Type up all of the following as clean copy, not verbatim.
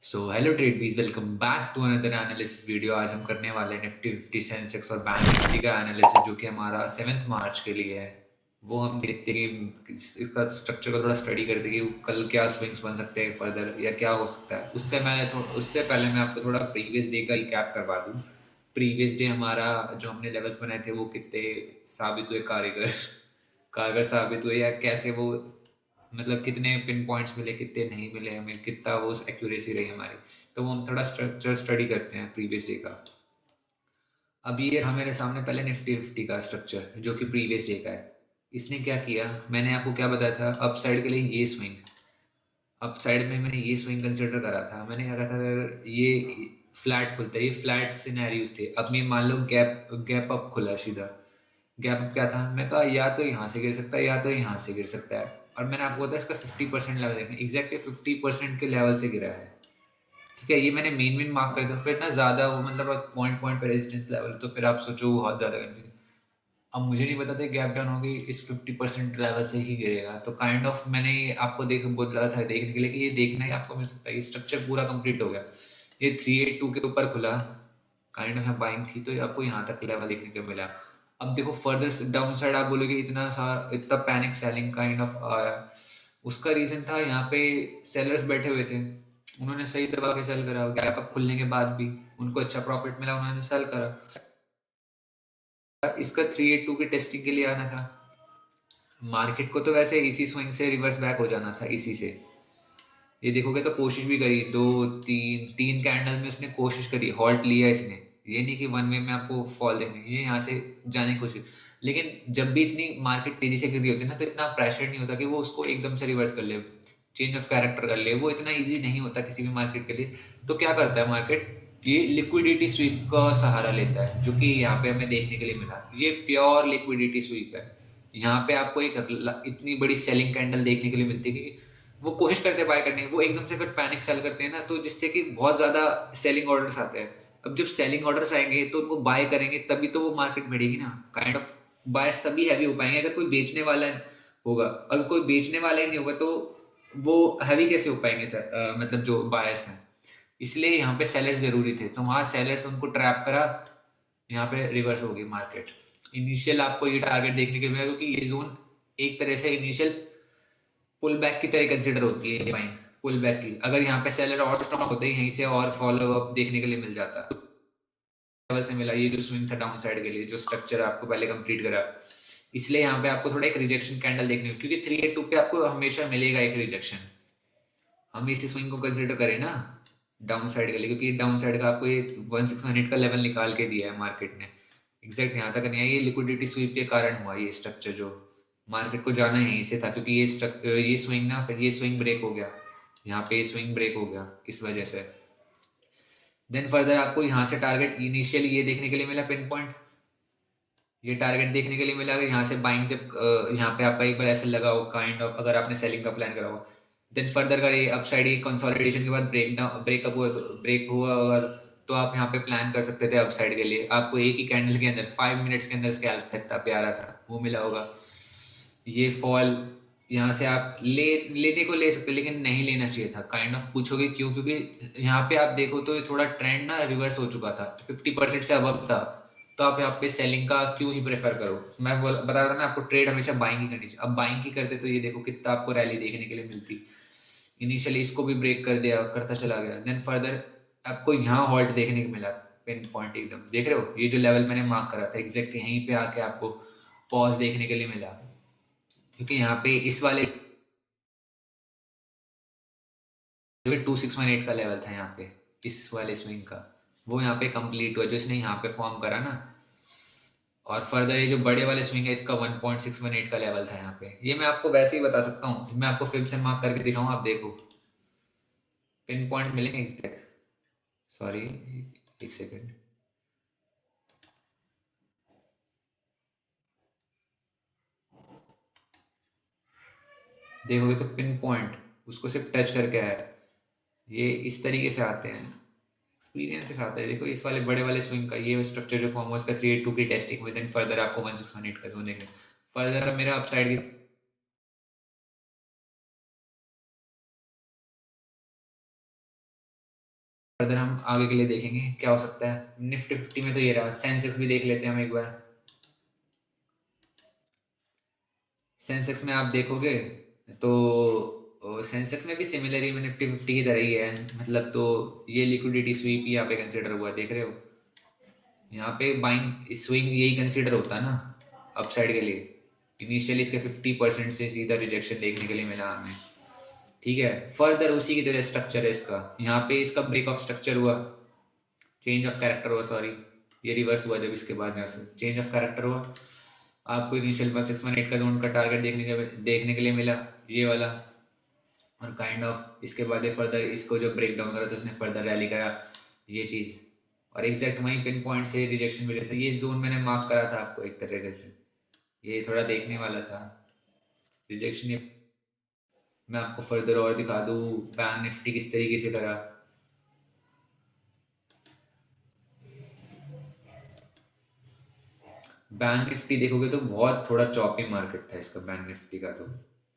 So hello tradewiz, welcome back to another analysis video. आज हम करने वाले हैं निफ्टी 50 सेंसेक्स और बैंक निफ्टी का एनालिसिस, जो कि हमारा 7 मार्च के लिए है। वो हम देखते हैं कि इसका स्ट्रक्चर को थोड़ा स्टडी करते हैं कि कल क्या स्विंग्स बन सकते हैं फर्दर, या क्या हो सकता है। उससे पहले मैं आपको थोड़ा प्रीवियस डे का रिकैप करवा दूँ। प्रीवियस डे हमारा जो हमने लेवल्स बनाए थे वो कितने साबित हुए कारगर कारगर साबित हुए, या कैसे वो मतलब कितने पिन पॉइंट्स मिले, कितने नहीं मिले, हमें कितना वो एक्यूरेसी रही हमारी। तो वो हम थोड़ा स्ट्रक्चर स्टडी करते हैं प्रीवियस डे का। अब ये रहा मेरे सामने पहले निफ्टी फिफ्टी का स्ट्रक्चर, जो कि प्रीवियस डे का है। इसने क्या किया, मैंने आपको क्या बताया था, अप साइड के लिए ये स्विंग। अप साइड में मैंने ये स्विंग कंसिडर करा था। मैंने क्या कहा था, अगर ये फ्लैट खुलता है, ये फ्लैट सिनेरियोज थे। अब मैं मान लो गैप गैप अप खुला सीधा। गैप अप क्या था, मैं कहा या तो यहाँ से गिर सकता है या तो यहाँ से गिर सकता है। और मैंने आपको बताया इसका 50% लेवल देखना, एग्जैक्टली 50% के लेवल से गिरा है। ठीक है, ये मैंने मेन मार्क कर दिया। फिर ना ज़्यादा वो मतलब पॉइंट पॉइंट पे रेजिस्टेंस लेवल, तो फिर आप सोचो बहुत ज़्यादा कंफ्यूजन। अब मुझे नहीं पता था गैप डाउन होगी इस 50% लेवल से ही गिरेगा। तो काइंड ऑफ मैंने आपको बोला था देखने के लिए कि ये देखना ही आपको मिल सकता है। ये स्ट्रक्चर पूरा कंप्लीट हो गया। ये 382 के ऊपर खुला, काइंड ऑफ बाइंग थी, तो ये आपको यहाँ तक लेवल देखने को मिला। अब देखो फर्दर डाउन साइड आप बोलोगे इतना पैनिक सेलिंग काइंड ऑफ आया। उसका रीजन था यहाँ पे सेलर्स बैठे हुए थे, उन्होंने सही दबा के सेल करा। गैप अप खुलने के बाद भी उनको अच्छा प्रॉफिट मिला, उन्होंने सेल करा। इसका 382 की टेस्टिंग के लिए आना था। मार्केट को तो वैसे इसी स्विंग से रिवर्स बैक हो जाना था, इसी से। ये देखोगे तो कोशिश भी करी, दो तीन तीन कैंडल में उसने कोशिश करी, हॉल्ट लिया इसने। ये नहीं कि वन वे में आपको फॉल देंगे, ये यहाँ से जाने की कोशिश। लेकिन जब भी इतनी मार्केट तेजी से गिर रही होती है ना, तो इतना प्रेशर नहीं होता कि वो उसको एकदम से रिवर्स कर ले, चेंज ऑफ कैरेक्टर कर ले। वो इतना ईजी नहीं होता किसी भी मार्केट के लिए। तो क्या करता है मार्केट, ये लिक्विडिटी स्वीप का सहारा लेता है, जो कि यहाँ पे हमें देखने के लिए मिला। ये प्योर लिक्विडिटी स्वीप है। यहाँ पे आपको एक इतनी बड़ी सेलिंग कैंडल देखने के लिए मिलती है कि वो कोशिश करते हैं बाय करने की, वो एकदम से फिर पैनिक सेल करते हैं ना, तो जिससे कि बहुत ज़्यादा सेलिंग ऑर्डर्स आते हैं। अब जब सेलिंग ऑर्डर्स आएंगे तो उनको बाय करेंगे, तभी तो वो मार्केट बढ़ेगी ना। काइंड ऑफ बायर्स तभी हैवी हो पाएंगे अगर कोई बेचने वाला होगा। और कोई बेचने वाला ही नहीं होगा तो वो हैवी कैसे हो पाएंगे सर, मतलब जो बायर्स हैं। इसलिए यहाँ पे सेलर्स जरूरी थे, तो वहाँ सेलर्स उनको ट्रैप करा। यहाँ पे रिवर्स होगी मार्केट। इनिशियल आपको ये टारगेट देखने को मिलेगा, क्योंकि ये जोन एक तरह से इनिशियल पुल बैक की तरह कंसिडर होती है। बाइंग पुल बैक की, अगर यहाँ पे सेलर और स्ट्रॉन्ग होते हैं, यहीं से और फॉलो अप देखने के लिए मिल जाता। लेवल से मिला ये जो स्विंग था डाउन साइड के लिए, जो स्ट्रक्चर आपको पहले कंप्लीट करा। इसलिए यहाँ पे आपको थोड़ा एक रिजेक्शन कैंडल देखने को, क्योंकि 382 पे आपको हमेशा मिलेगा एक रिजेक्शन। हम इसी स्विंग को कंसिडर करें ना डाउन साइड के लिए, क्योंकि डाउन साइड का आपको ये 161 का लेवल निकाल के दिया है मार्केट ने। एग्जैक्ट यहाँ तक नहीं है, ये लिक्विडिटी स्वीप के कारण हुआ ये स्ट्रक्चर। जो मार्केट को जाना यहीं से था, क्योंकि ये स्विंग ना, फिर ये स्विंग ब्रेक हो गया। यहाँ पे ये स्विंग ब्रेक हो गया किस वजह से। देन फर्दर आपको यहाँ से टारगेट इनिशियली ये देखने के लिए मिला, पिन पॉइंट ये टारगेट देखने के लिए मिला। अगर यहाँ से बाइंग जब यहाँ पे आपका एक बार ऐसे लगा हो काइंड ऑफ, अगर आपने सेलिंग का प्लान करा हो, देन फर्दर अगर ये अपसाइड ये कंसोलिडेशन के बाद ब्रेकअप हुआ, तो ब्रेक हुआ अगर, तो आप यहाँ पे प्लान कर सकते थे अपसाइड के लिए। आपको एक ही कैंडल के अंदर 5 मिनट्स के अंदर स्कैल्प था, प्यारा सा वो मिला होगा। ये फॉल यहाँ से आप लेने को ले सकते, लेकिन नहीं लेना चाहिए था। काइंड ऑफ पूछोगे क्यों, क्योंकि यहाँ पे आप देखो तो ये थोड़ा ट्रेंड ना रिवर्स हो चुका था, 50% से अबव था। तो आप यहाँ पे सेलिंग का क्यों ही प्रेफर करो। बता रहा था ना आपको, ट्रेड हमेशा बाइंग ही करनी चाहिए। अब बाइंग ही करते तो ये देखो कितना आपको रैली देखने के लिए मिलती। इनिशियली इसको भी ब्रेक कर दिया, करता चला गया। देन फर्दर आपको यहाँ हॉल्ट देखने को मिला, पिन पॉइंट एकदम देख रहे हो, ये जो लेवल मैंने मार्क करा था एग्जैक्ट यहीं पे आके आपको पॉज देखने के लिए मिला। क्योंकि यहाँ पे इस वाले जो 2618 का लेवल था यहाँ पे, इस वाले स्विंग का, वो यहाँ पे कंप्लीट हुआ जो इसने यहाँ पे फॉर्म करा ना। और फर्दर ये जो बड़े वाले स्विंग है, इसका 1.618 का लेवल था यहाँ पे। ये मैं आपको वैसे ही बता सकता हूँ, मैं आपको फिर से मार्क करके दिखाऊँ, आप देखो पिन पॉइंट मिलेंगे एग्जैक्ट। सॉरी, एक सेकेंड। देखोगे तो पिन पॉइंट उसको सिर्फ टच करके आया। ये इस तरीके से आते हैं, एक्सपीरियंस के साथ है। देखो इस वाले बड़े वाले स्विंग का ये स्ट्रक्चर जो फॉर्म हुआ, उसका 382 की टेस्टिंग हुई, देन फर्दर आपको 1618 का जोन देखें। फर्दर मेरा अपसाइड की फर्दर हम आगे के लिए देखेंगे क्या हो सकता है। निफ्टी 50 में तो ये रहा। सेंसेक्स भी देख लेते हैं हम एक बार। सेंसेक्स में आप देखोगे तो सेंसेक्स में भी सिमिलर ही निफ्टी 50 की तरह ही है। मतलब तो ये लिक्विडिटी स्वीप यहाँ पे कंसिडर हुआ, देख रहे हो। यहाँ पे बाइंग स्विंग यही कंसिडर होता है ना अपसाइड के लिए। इनिशियली इसके 50% से सीधा रिजेक्शन देखने के लिए मिला हमें। ठीक है, फर्दर उसी की तरह स्ट्रक्चर है इसका। यहाँ पे इसका ब्रेक ऑफ स्ट्रक्चर हुआ, चेंज ऑफ कैरेक्टर हुआ, सॉरी ये रिवर्स हुआ। जब इसके बाद यहाँ से चेंज ऑफ कैरेक्टर हुआ, आपको इनिशियल 1618 का जोन का टारगेट देखने के लिए मिला, ये वाला। और काइंड ऑफ इसके बाद ये फर्दर इसको जब ब्रेक डाउन करा तो उसने फर्दर रैली करा, ये चीज़। और एग्जैक्ट वहीं पिन पॉइंट से रिजेक्शन मिले थे। ये जोन मैंने मार्क करा था आपको एक तरीके से, ये थोड़ा देखने वाला था रिजेक्शन। ये मैं आपको फर्दर और दिखा दूँ बैंक निफ्टी किस तरीके से करा। बैंक निफ्टी देखोगे तो बहुत थोड़ा चॉपी मार्केट था इसका। बैंक निफ्टी का तो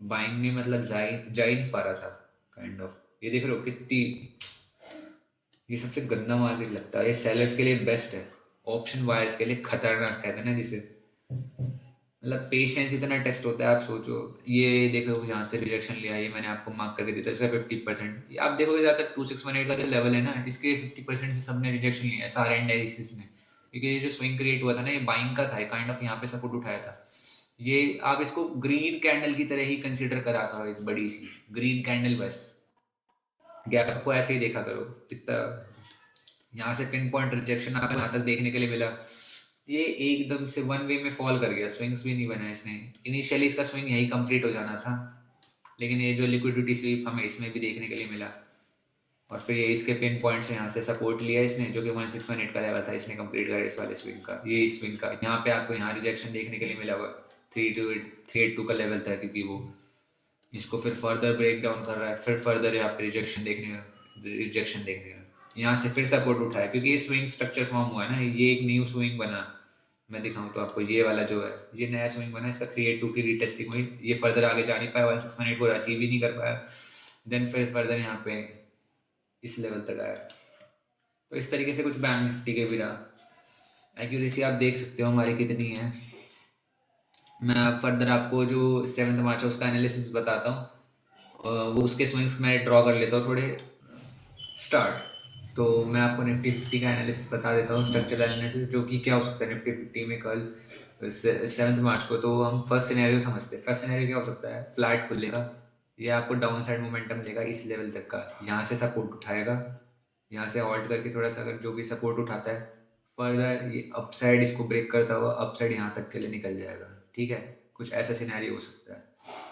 बाइंग में मतलब जा ही नहीं पा रहा था काइंड ऑफ। ये देख रहे हो कितनी, ये सबसे गंदा मार्केट लगता है। ये सेलर्स के लिए बेस्ट है, ऑप्शन बायर्स के लिए खतरनाक कहते हैं ना जिसे। मतलब पेशेंस इतना टेस्ट होता है, आप सोचो। ये देखो यहाँ से रिजेक्शन लिया, ये मैंने आपको मार्क करके दिया था इसका 50%। आप देखोगे ज़्यादातर 2618 का जो लेवल है ना, इसके 50% से सबने रिजेक्शन लिया है, सारे इंडाइसिस ने। क्योंकि ये जो स्विंग क्रिएट हुआ था ना, ये बाइंग का था, काइंड ऑफ यहाँ पे सपोर्ट उठाया था। ये आप इसको ग्रीन कैंडल की तरह ही कंसिडर करा करो, एक बड़ी सी ग्रीन कैंडल बस। गैप को ऐसे ही देखा करो। इतना यहाँ से पिन पॉइंट रिजेक्शन आपको यहाँ तक देखने के लिए मिला। ये एकदम से वन वे में फॉल कर गया, स्विंग्स भी नहीं बना इसने। इनिशियली इसका स्विंग यही कंप्लीट हो जाना था, लेकिन ये जो लिक्विडिटी स्वीप हमें इसमें भी देखने के लिए मिला। और फिर ये इसके पिन पॉइंट से यहाँ से सपोर्ट लिया इसने, जो कि 1618 का लेवल था, इसने कंप्लीट करा इस वाले स्विंग का। ये इस स्विंग का यहाँ पे आपको यहाँ रिजेक्शन देखने के लिए मिला हुआ। 382 का लेवल था, क्योंकि वो इसको फिर फर्दर ब्रेक डाउन कर रहा है। फिर फर्दर यहाँ पे रिजेक्शन देखने का यहाँ से फिर सपोर्ट उठाया, क्योंकि ये स्विंग स्ट्रक्चर फॉर्म हुआ है ना। ये एक न्यू स्विंग बना, मैं दिखाऊं तो आपको। ये वाला जो है, ये नया स्विंग बना, इसका 382 की रीटेस्टिंग हुई। ये फर्दर आगे जा नहीं पाया, 1618 को अचीव ही नहीं कर पाया। देन फिर फर्दर यहाँ पे इस लेवल तक आया। तो इस तरीके से कुछ बैंक निफ्टी के भी रहा। एक्यूरेसी आप देख सकते हो हमारी कितनी है। मैं अब फर्दर आपको जो 7 मार्च है उसका एनालिसिस बताता हूँ। वो उसके स्विंग्स मैं ड्रॉ कर लेता हूँ थोड़े स्टार्ट। तो मैं आपको निफ्टी 50 का एनालिसिस बता देता हूँ, स्ट्रक्चरल एनालिसिस, जो कि क्या हो सकता है निफ्टी 50 में कल 7 मार्च को। तो हम फर्स्ट सिनेरियो समझते हैं। फर्स्ट सिनेरियो क्या हो सकता है, फ्लैट खुलेगा, ये आपको डाउन साइड मोमेंटम देगा इस लेवल तक का, यहाँ से सपोर्ट उठाएगा, यहाँ से हॉल्ट करके थोड़ा सा अगर जो भी सपोर्ट उठाता है, फर्दर ये अपसाइड इसको ब्रेक करता हुआ अपसाइड यहाँ तक के लिए निकल जाएगा। ठीक है, कुछ ऐसा सिनेरियो हो सकता है।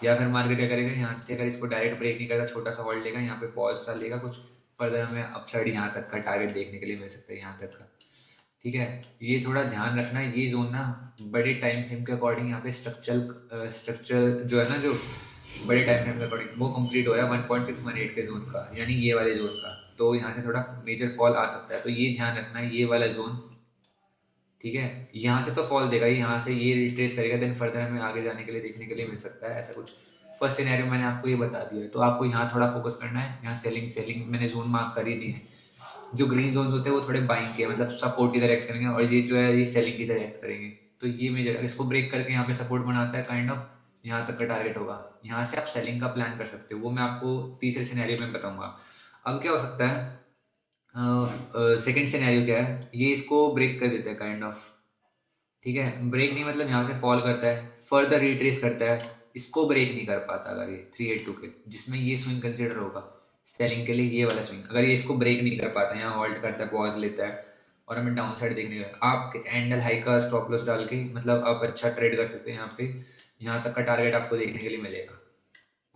या फिर मार्केट क्या करेगा, यहाँ से अगर इसको डायरेक्ट ब्रेक नहीं करता, छोटा सा होल्ड लेगा, यहाँ पे पॉज सा लेगा कुछ, फर्दर हमें अपसाइड यहाँ तक का टारगेट देखने के लिए मिल सकता है, यहाँ तक का। ठीक है, ये थोड़ा ध्यान रखना है। ये जोन ना बड़े टाइम फ्रेम के अकॉर्डिंग यहाँ पे स्ट्रक्चर जो है ना, जो बड़े टाइम फ्रेम के अकॉर्डिंग वो कंप्लीट हो रहा है 1.618 के जोन का, यानी ये वाले जोन का। तो यहाँ से थोड़ा मेजर फॉल आ सकता है, तो ये ध्यान रखना है, ये वाला जोन। ठीक है, यहाँ से तो फॉल देगा, यहाँ से ये रिट्रेस करेगा, देन फर्दर हमें आगे जाने के लिए देखने के लिए मिल सकता है ऐसा कुछ। फर्स्ट सिनेरियो मैंने आपको ये बता दिया है, तो आपको यहाँ थोड़ा फोकस करना है। यहाँ सेलिंग मैंने जोन मार्क कर ही दी है। जो ग्रीन जोन होते हैं वो थोड़े बाइंग के, मतलब सपोर्ट की तरह एक्ट करेंगे, और ये जो है ये सेलिंग की तरह एक्ट करेंगे। तो ये मेजर इसको ब्रेक करके यहाँ पे सपोर्ट बनाता है काइंड ऑफ, यहाँ तक का टारगेट होगा। यहाँ से आप सेलिंग का प्लान कर सकते हो, वो मैं आपको तीसरे सिनेरियो में बताऊंगा। अब क्या हो सकता है, सेकेंड सिनेरियो क्या है, ये इसको ब्रेक कर देता है काइंड ऑफ। ठीक है, ब्रेक नहीं मतलब यहाँ से फॉल करता है, फर्दर रिट्रेस करता है, इसको ब्रेक नहीं कर पाता अगर ये 382 के, जिसमें ये स्विंग कंसिडर होगा सेलिंग के लिए, ये वाला स्विंग। अगर ये इसको ब्रेक नहीं कर पाता, यहाँ हॉल्ट करता है, पॉज लेता है, और हमें डाउन साइड देखने का, आप एंडल हाई का स्टॉप लॉस डाल के मतलब आप अच्छा ट्रेड कर सकते हैं। यहाँ पे यहाँ तक का टारगेट आपको देखने के लिए मिलेगा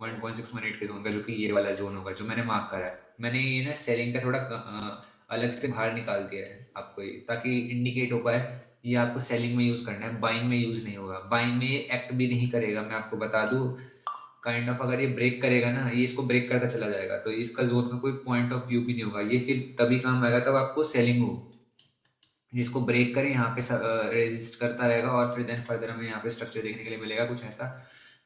1.618 के जोन का, जो कि ये वाला जोन होगा जो मैंने मार्क करा है। मैंने ये ना सेलिंग का थोड़ा अलग से बाहर निकाल दिया है आपको ये, ताकि इंडिकेट हो पाए ये आपको सेलिंग में यूज़ करना है, बाइंग में यूज़ नहीं होगा। बाइंग में ये एक्ट भी नहीं करेगा, मैं आपको बता दूँ काइंड ऑफ। अगर ये ब्रेक करेगा ना, ये इसको ब्रेक करके चला जाएगा, तो इसका जोन का कोई पॉइंट ऑफ व्यू भी नहीं होगा। ये फिर तभी काम आएगा तब आपको सेलिंग हो, जिसको ब्रेक करें यहाँ पे रेजिस्ट करता रहेगा, और फिर देन फर्दर हमें यहाँ पे स्ट्रक्चर देखने के लिए मिलेगा कुछ ऐसा।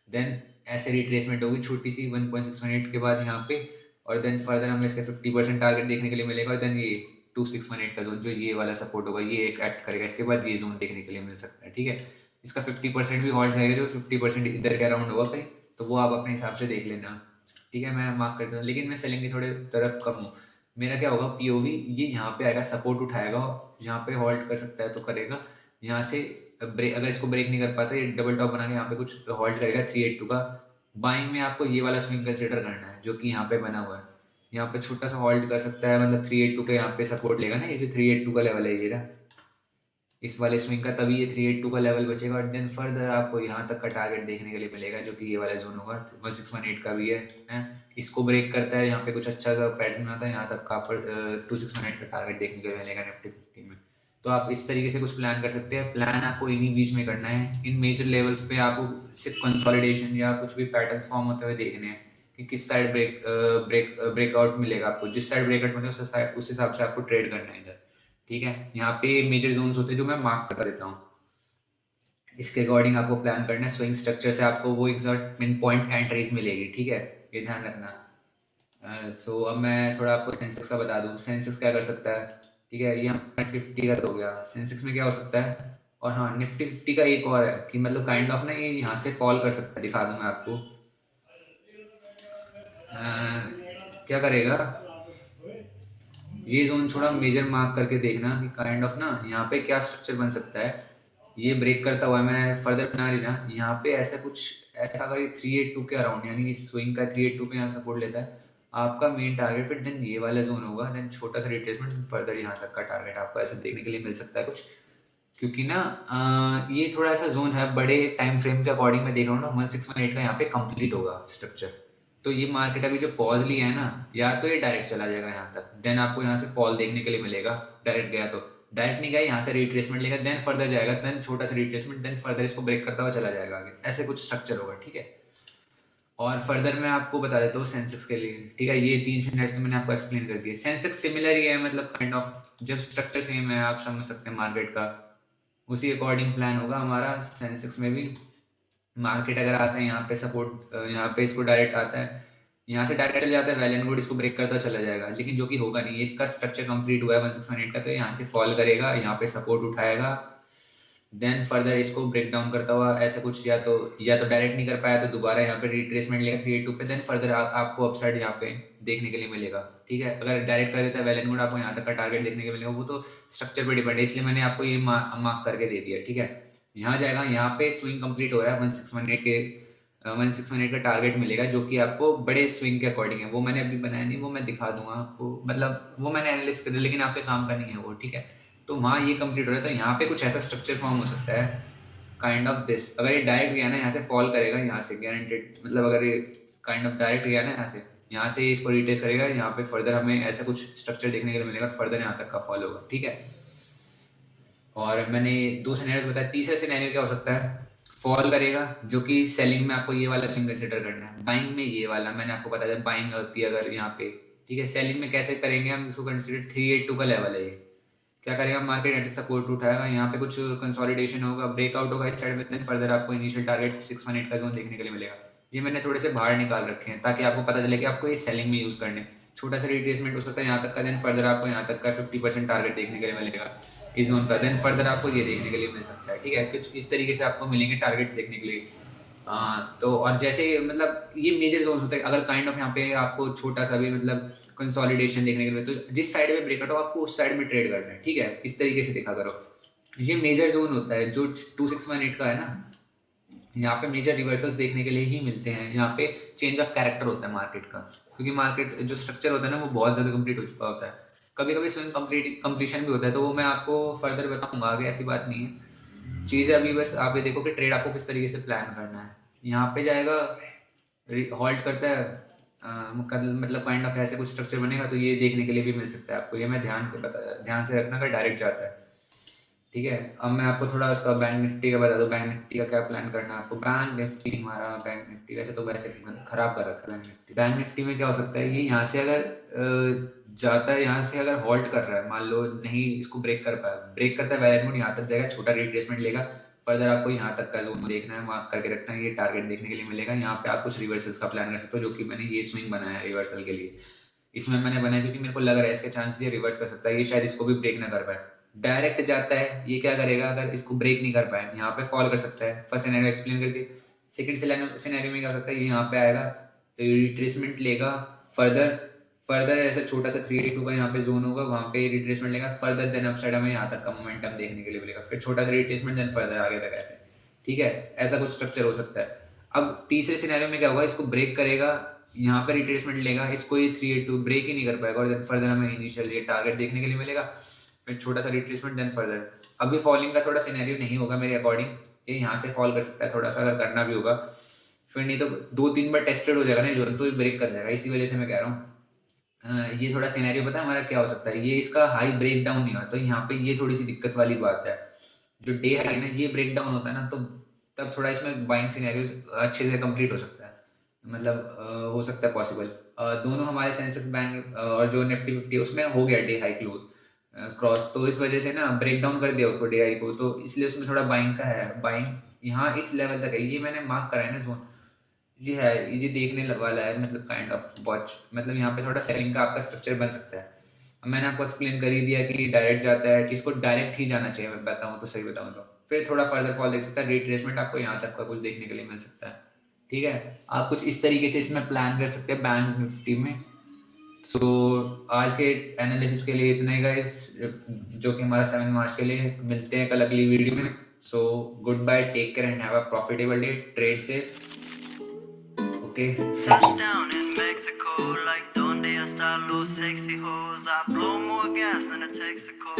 देन ऐसे रिट्रेसमेंट होगी छोटी सी 1.618 के बाद यहाँ पे, और देन फर्दर हमें इसका 50% टारगेट देखने के लिए मिलेगा, और देन ये 2618 का जोन जो ये वाला सपोर्ट होगा ये एक एक्ट करेगा, इसके बाद ये जोन देखने के लिए मिल सकता है। ठीक है, इसका 50% भी हॉल्ट रहेगा, जो 50% इधर के अराउंड होगा कहीं, तो वो आप अपने हिसाब से देख लेना। ठीक है, मैं मार्क करता हूँ, लेकिन मैं सेलिंग की थोड़े तरफ कम हूँ। मेरा क्या होगा, पीओवी ये यहाँ पे आएगा, सपोर्ट उठाएगा, यहाँ पे हॉल्ट कर सकता है तो करेगा, यहाँ से ब्रेक, अगर इसको ब्रेक नहीं कर पाता ये डबल टॉप बना के यहाँ पे कुछ हॉल्ट करेगा 382 का। बाइंग में आपको ये वाला स्विंग कंसिडर करना है जो कि यहाँ पे बना हुआ है, यहाँ पे छोटा सा हॉल्ट कर सकता है, मतलब 382 के यहाँ पे सपोर्ट लेगा ना, ये जो 382 का लेवल है ये रहा, इस वाले स्विंग का, तभी ये 382 का लेवल बचेगा, और देन फर्दर आपको यहाँ तक का टारगेट देखने के लिए मिलेगा जो कि ये वाला जोन होगा, 1618 का भी है। इसको ब्रेक करता है, यहाँ पे कुछ अच्छा सा पैटर्न आता है, यहाँ तक का 2618 का टारगेट देखने के लिए मिलेगा निफ्टी 50 में। तो आप इस तरीके से कुछ प्लान कर सकते हैं। प्लान आपको इन्हीं बीच में करना है, इन मेजर लेवल्स पे आपको सिर्फ कंसोलिडेशन या कुछ भी पैटर्न्स फॉर्म होते हुए देखने हैं कि किस साइड ब्रेकआउट मिलेगा आपको, जिस साइड ब्रेकआउट मिले उस हिसाब से आपको ट्रेड करना है इधर। ठीक है, यहाँ पे मेजर जोन्स होते हैं जो मैं मार्क कर देता हूँ, इसके अकॉर्डिंग आपको प्लान करना है। स्विंग स्ट्रक्चर से आपको वो एग्जैक्ट पिन पॉइंट एंट्रीज मिलेगी। ठीक है, ये ध्यान रखना। सो अब मैं थोड़ा आपको सेंसेक्स का बता दूँ, सेंसेक्स क्या कर सकता है। ठीक है, ये हमारा 50 का हो गया, सेंसेक्स में क्या हो सकता है। और हाँ, निफ्टी 50 का एक और है कि मतलब काइंड ऑफ ना ये यहाँ से फॉल कर सकता है, दिखा दूँ मैं आपको। क्या करेगा, ये जोन थोड़ा मेजर मार्क करके देखना कि काइंड ऑफ ना यहाँ पे क्या स्ट्रक्चर बन सकता है। ये ब्रेक करता हुआ मैं फर्दर बना रही ना, यहाँ पे ऐसा कुछ, ऐसा अगर ये 382 के अराउंड, यानी इस स्विंग का 382 पे यहाँ सपोर्ट लेता है आपका मेन टारगेट, फिर देन ये वाला जोन होगा, देन छोटा सा रिट्रेसमेंट, फर्दर यहाँ तक का टारगेट आपको ऐसा देखने के लिए मिल सकता है कुछ। क्योंकि ना ये थोड़ा सा जोन है, बड़े टाइम फ्रेम के अकॉर्डिंग मैं देख रहा हूँ ना, 1618 का यहाँ पे कंप्लीट होगा स्ट्रक्चर। तो ये मार्केट अभी जो पॉज लिया है ना, या तो ये डायरेक्ट चला जाएगा यहाँ तक, देन आपको यहाँ से फॉल देखने के लिए मिलेगा, डायरेक्ट गया तो, डायरेक्ट नहीं गया यहाँ से रिट्रेसमेंट लेगा, देन फर्दर जाएगा, देन छोटा सा रिट्रेसमेंट, देन फर्दर इसको ब्रेक करता हुआ चला जाएगा आगे, ऐसे कुछ स्ट्रक्चर होगा। ठीक है, और फर्दर मैं आपको बता देता हूँ सेंसेक्स के लिए। ठीक है, ये 3 सिनेरियोस तो मैंने आपको एक्सप्लेन कर दिया। सेंसेक्स सिमिलर ही है, मतलब काइंड ऑफ जब स्ट्रक्चर सेम है आप समझ सकते हैं मार्केट का, उसी अकॉर्डिंग प्लान होगा हमारा सेंसेक्स में भी। मार्केट अगर आता है यहाँ पे सपोर्ट, यहाँ पे इसको डायरेक्ट आता है, यहाँ से डायरेक्ट चले जाता है, वेल एंड गुड, इसको ब्रेक करता चला जाएगा, लेकिन जो कि होगा नहीं, इसका स्ट्रक्चर कंप्लीट हुआ है 1618 का, तो यहाँ से फॉल करेगा, यहाँ पे सपोर्ट उठाएगा, देन फर्दर इसको ब्रेक डाउन करता हुआ ऐसा कुछ, या तो डायरेक्ट नहीं कर पाया तो दोबारा यहाँ पे रिट्रेसमेंट लेगा 382 पे, देन फर्दर आपको अपसाइड यहाँ पे देखने के लिए मिलेगा। ठीक है, अगर डायरेक्ट कर देता है वेल एंड गुड, आपको यहाँ तक का टारगेट देखने के लिए मिलेगा, वो तो स्ट्रक्चर पे डिपेंड है, इसलिए मैंने आपको ये मार्क करके दे दिया। ठीक है, यहाँ जाएगा, यहाँ पे स्विंग कंप्लीट हो रहा है 1618 के, 1618 का टारगेट मिलेगा जो कि आपको बड़े स्विंग के अकॉर्डिंग है, वो मैंने अभी बनाया नहीं, वो मैं दिखा दूंगा आपको, मतलब वो मैंने एनालिस्ट कर दिया, लेकिन आपके काम का नहीं है वो। ठीक है, तो वहाँ ये कंप्लीट हो रहा है, तो यहाँ पे कुछ ऐसा स्ट्रक्चर फॉर्म हो सकता है काइंड ऑफ दिस। अगर ये डायरेक्ट गया ना यहाँ से फॉल करेगा, यहाँ से गारंटेड, मतलब अगर ये काइंड ऑफ डायरेक्ट गया ना यहाँ से इसको रिटेस्ट करेगा, यहाँ पे फर्दर हमें ऐसा कुछ स्ट्रक्चर देखने के लिए मिलेगा, फर्दर यहाँ तक का फॉल होगा। ठीक है, और मैंने 2 सिनेरियोस बताया, तीसरा सिनेरियो क्या हो सकता है, फॉल करेगा, जो कि सेलिंग में आपको ये वाला स्विंग कंसिडर करना है, बाइंग में ये वाला मैंने आपको बताया बाइंग होती है अगर यहाँ पे। ठीक है, सेलिंग में कैसे करेंगे हम इसको कंसिडर, 382 का लेवल है ये, क्या करेगा मार्केट एंट्री सपोर्ट उठाएगा, यहाँ पे कुछ कंसोलिडेशन होगा, ब्रेकआउट होगा इस साइड में, देन फर्दर आपको इनिशियल टारगेट 618 का जोन देखने के लिए मिलेगा। ये मैंने थोड़े से बाहर निकाल रखे हैं ताकि आपको पता चले कि आपको ये सेलिंग में यूज़ करने, छोटा सा रिट्रेसमेंट हो सकता है यहाँ तक का, देन फर्दर आपको यहाँ तक का 50% टारगेट देखने के लिए मिलेगा इस जोन का, देन फर्दर आपको ये देखने के लिए मिल सकता है। ठीक है, कुछ इस तरीके से आपको मिलेंगे टारगेट्स देखने के लिए। तो और जैसे मतलब ये मेजर जोन होते हैं, अगर काइंड ऑफ यहाँ पे आपको छोटा सा भी मतलब कंसोलिडेशन देखने के लिए, तो जिस साइड में ब्रेकआउट हो आपको उस साइड में ट्रेड करना है। ठीक है, इस तरीके से देखा करो। ये मेजर जोन होता है जो 2618 का है ना, यहाँ पे मेजर रिवर्सल्स देखने के लिए ही मिलते हैं, यहाँ पे चेंज ऑफ कैरेक्टर होता है मार्केट का, क्योंकि मार्केट जो स्ट्रक्चर होता है ना वो बहुत ज़्यादा कंप्लीट हो चुका होता है। कभी कभी स्विंग कंप्लीशन भी होता है, तो वो मैं आपको फर्दर बताऊंगा आगे, ऐसी बात नहीं है। चीज़ है अभी बस आप ये देखो कि ट्रेड आपको किस तरीके से प्लान करना है। यहाँ पे जाएगा, हॉल्ट करता है, मतलब काइंड ऑफ ऐसे कुछ स्ट्रक्चर बनेगा, तो ये देखने के लिए भी मिल सकता है आपको, ये मैं ध्यान से रखना अगर डायरेक्ट जाता है। ठीक है, अब मैं आपको थोड़ा उसका बैंक निफ्टी का बता दूँ, बैंक निफ्टी का क्या प्लान करना है आपको। बैंक निफ्टी, हमारा बैंक निफ्टी वैसे तो वैसे खराब कर रखा है बैंक निफ्टी। बैंक निफ्टी में क्या हो सकता है, ये यहाँ से अगर जाता है, यहाँ से अगर हॉल्ट कर रहा है, मान लो नहीं इसको ब्रेक कर पाया, ब्रेक करता है वैलिड मोड, यहाँ तक जाएगा, छोटा रिट्रेसमेंट लेगा, फर्दर आपको यहाँ तक का जोन देखना है, मार्क करके रखना है, ये टारगेट देखने के लिए मिलेगा। यहाँ पे आप कुछ रिवर्सल्स का प्लान कर सकते हो, जो कि मैंने ये स्विंग बनाया है रिवर्सल के लिए। इसमें मैंने बनाया क्योंकि मेरे को लग रहा है इसके चांसेस ये रिवर्स कर सकता है, ये शायद इसको भी ब्रेक ना कर पाए। डायरेक्ट जाता है, ये क्या करेगा अगर इसको ब्रेक नहीं कर पाए, यहाँ पे फॉल कर सकता है। फर्स्ट सिनेरियो एक्सप्लेन कर दी। सेकंड सिनेरियो में क्या हो सकता है, ये यहाँ पे आएगा तो रिट्रेसमेंट लेगा फर्दर फर्दर, ऐसा छोटा सा 382 का यहाँ पे जोन होगा, वहाँ पे रिट्रेसमेंट लेगा फर्दर, देन अपसाइड हमें यहाँ तक का मोमेंटम देखने के लिए मिलेगा, फिर छोटा सा रिट्रेसमेंट, देन फर्दर आगे तक ऐसे। ठीक है, ऐसा कुछ स्ट्रक्चर हो सकता है। अब तीसरे सिनेरियो में क्या होगा, इसको ब्रेक करेगा, यहाँ पे रिट्रेसमेंट लेगा, इसको ये 382 ब्रेक ही नहीं कर पाएगा, और देन फर्दर हमें इनिशियल ये टारगेट देखने के लिए मिलेगा, फिर छोटा सा रिट्रेसमेंट, देन फर्दर। अभी फॉलिंग का थोड़ा सिनेरियो नहीं होगा मेरे अकॉर्डिंग, ये यहाँ से फॉल कर सकता है थोड़ा सा, अगर करना भी होगा फिर, नहीं तो 2-3 बार टेस्टेड हो जाएगा ना जो, तो ये ब्रेक कर जाएगा। इसी वजह से मैं कह रहा हूँ ये थोड़ा सिनेरियो पता है हमारा क्या हो सकता है, ये इसका हाई ब्रेक डाउन नहीं हुआ, तो यहाँ पे ये थोड़ी सी दिक्कत वाली बात है। जो डे हाई है ना, ये ब्रेक डाउन होता है ना, तो तब थोड़ा इसमें बाइंग सिनेरियोज अच्छे से कंप्लीट हो सकता है, मतलब हो सकता है पॉसिबल। दोनों हमारे सेंसेक्स बैंक और जो निफ्टी 50 उसमें हो गया डे हाई क्लोज क्रॉस, तो इस वजह से ना ब्रेक डाउन कर दिया उसको डे हाई को, तो इसलिए उसमें थोड़ा बाइंग का है। बाइंग यहाँ इस लेवल तक है, ये मैंने मार्क करा है ना जोन, ये है, ये देखने वाला है, मतलब काइंड ऑफ वॉच, मतलब यहाँ पे थोड़ा सेलिंग का आपका स्ट्रक्चर बन सकता है। अब मैंने आपको एक्सप्लेन कर ही दिया कि डायरेक्ट जाता है, कि इसको डायरेक्ट ही जाना चाहिए, मैं बताऊँ तो, सही बताऊँ तो फिर थोड़ा फर्दर फॉल देख सकता है, रिट्रेसमेंट आपको यहाँ तक का कुछ देखने के लिए मिल सकता है। ठीक है, आप कुछ इस तरीके से इसमें प्लान कर सकते हैं बैंक निफ्टी में। सो आज के एनालिसिस के लिए इतना ही गाइस, जो कि हमारा 7 मार्च के लिए। मिलते हैं कल अगली वीडियो में। So goodbye, take care and have a profitable day, trade safe. Okay, thank you. Down in Mexico, like donde están los sexy hoes? I blow more gas than a Texaco.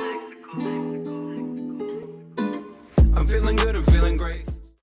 I'm feeling good, I'm feeling great.